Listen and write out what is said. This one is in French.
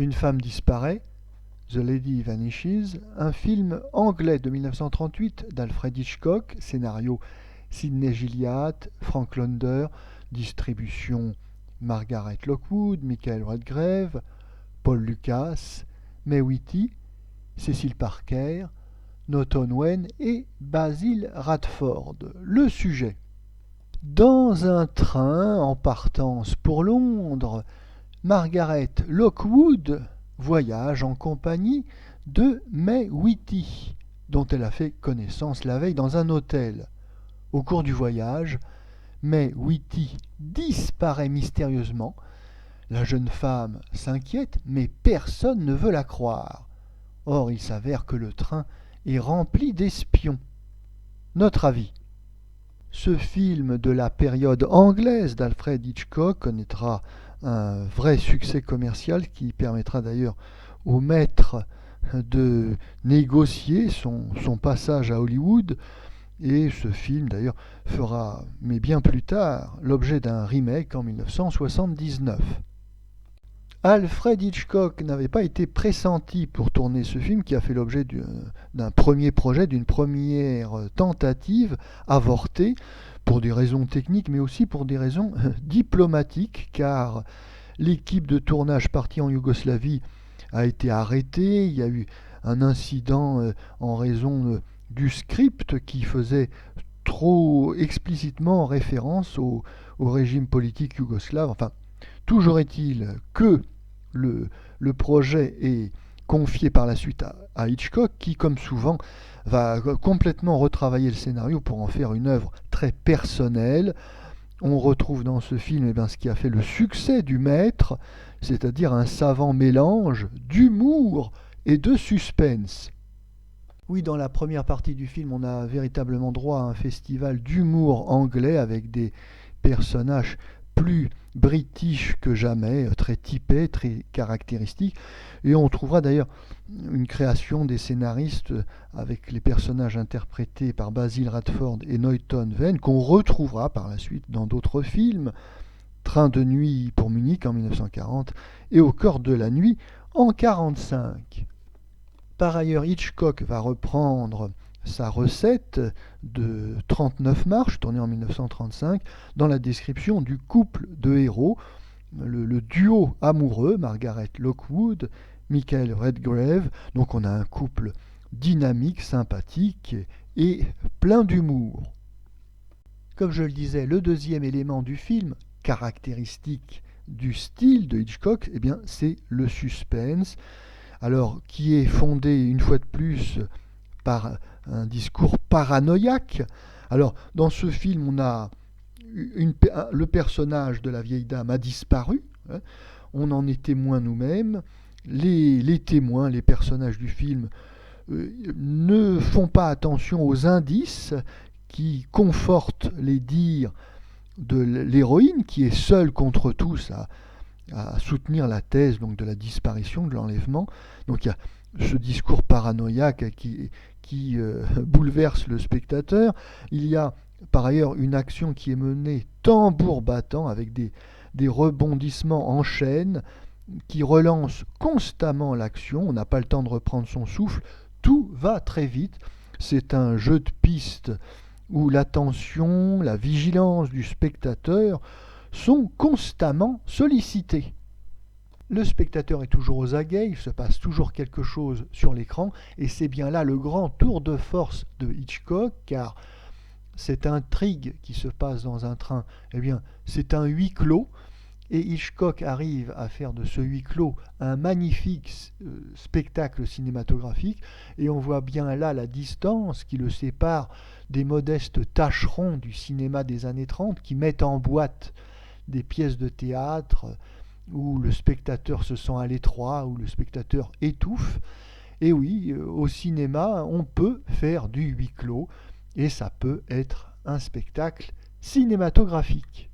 Une femme disparaît, The Lady Vanishes, un film anglais de 1938 d'Alfred Hitchcock, scénario Sidney Gilliatt, Frank Launder, distribution Margaret Lockwood, Michael Redgrave, Paul Lucas, May Whitty, Cecil Parker, Norton Wayne et Basil Radford. Le sujet. Dans un train en partance pour Londres, Margaret Lockwood voyage en compagnie de May Whitty, dont elle a fait connaissance la veille dans un hôtel. Au cours du voyage, May Whitty disparaît mystérieusement. La jeune femme s'inquiète, mais personne ne veut la croire. Or, il s'avère que le train est rempli d'espions. Notre avis. Ce film de la période anglaise d'Alfred Hitchcock connaîtra un vrai succès commercial qui permettra d'ailleurs au maître de négocier son passage à Hollywood. Et ce film d'ailleurs fera, mais bien plus tard, l'objet d'un remake en 1979. Alfred Hitchcock n'avait pas été pressenti pour tourner ce film qui a fait l'objet d'un premier projet, d'une première tentative avortée pour des raisons techniques mais aussi pour des raisons diplomatiques car l'équipe de tournage partie en Yougoslavie a été arrêtée, il y a eu un incident en raison du script qui faisait trop explicitement référence au régime politique yougoslave. Enfin, toujours est-il que le projet est confié par la suite à Hitchcock, qui, comme souvent, va complètement retravailler le scénario pour en faire une œuvre très personnelle. On retrouve dans ce film ce qui a fait le succès du maître, c'est-à-dire un savant mélange d'humour et de suspense. Oui, dans la première partie du film, on a véritablement droit à un festival d'humour anglais avec des personnages plus british que jamais, très typés, très caractéristiques. Et on trouvera d'ailleurs une création des scénaristes avec les personnages interprétés par Basil Radford et Norton Wayne qu'on retrouvera par la suite dans d'autres films. Train de nuit pour Munich en 1940 et Au cœur de la nuit en 1945. Par ailleurs, Hitchcock va reprendre sa recette de 39 marches, tournée en 1935, dans la description du couple de héros, le duo amoureux, Margaret Lockwood, Michael Redgrave. Donc on a un couple dynamique, sympathique et plein d'humour. Comme je le disais, le deuxième élément du film, caractéristique du style de Hitchcock, c'est le suspense. Alors, qui est fondé une fois de plus par un discours paranoïaque. Alors, dans ce film, on a le personnage de la vieille dame a disparu. On en est témoin nous-mêmes. Les témoins, les personnages du film, ne font pas attention aux indices qui confortent les dires de l'héroïne, qui est seule contre tous à soutenir la thèse donc, de la disparition, de l'enlèvement. Donc il y a ce discours paranoïaque qui bouleverse le spectateur. Il y a par ailleurs une action qui est menée tambour battant avec des rebondissements en chaîne qui relancent constamment l'action. On n'a pas le temps de reprendre son souffle. Tout va très vite. C'est un jeu de piste où l'attention, la vigilance du spectateur sont constamment sollicités. Le spectateur est toujours aux aguets, il se passe toujours quelque chose sur l'écran, et c'est bien là le grand tour de force de Hitchcock, car cette intrigue qui se passe dans un train, c'est un huis clos, et Hitchcock arrive à faire de ce huis clos un magnifique spectacle cinématographique, et on voit bien là la distance qui le sépare des modestes tâcherons du cinéma des années 30 qui mettent en boîte des pièces de théâtre où le spectateur se sent à l'étroit, où le spectateur étouffe. Et oui, au cinéma, on peut faire du huis clos et ça peut être un spectacle cinématographique.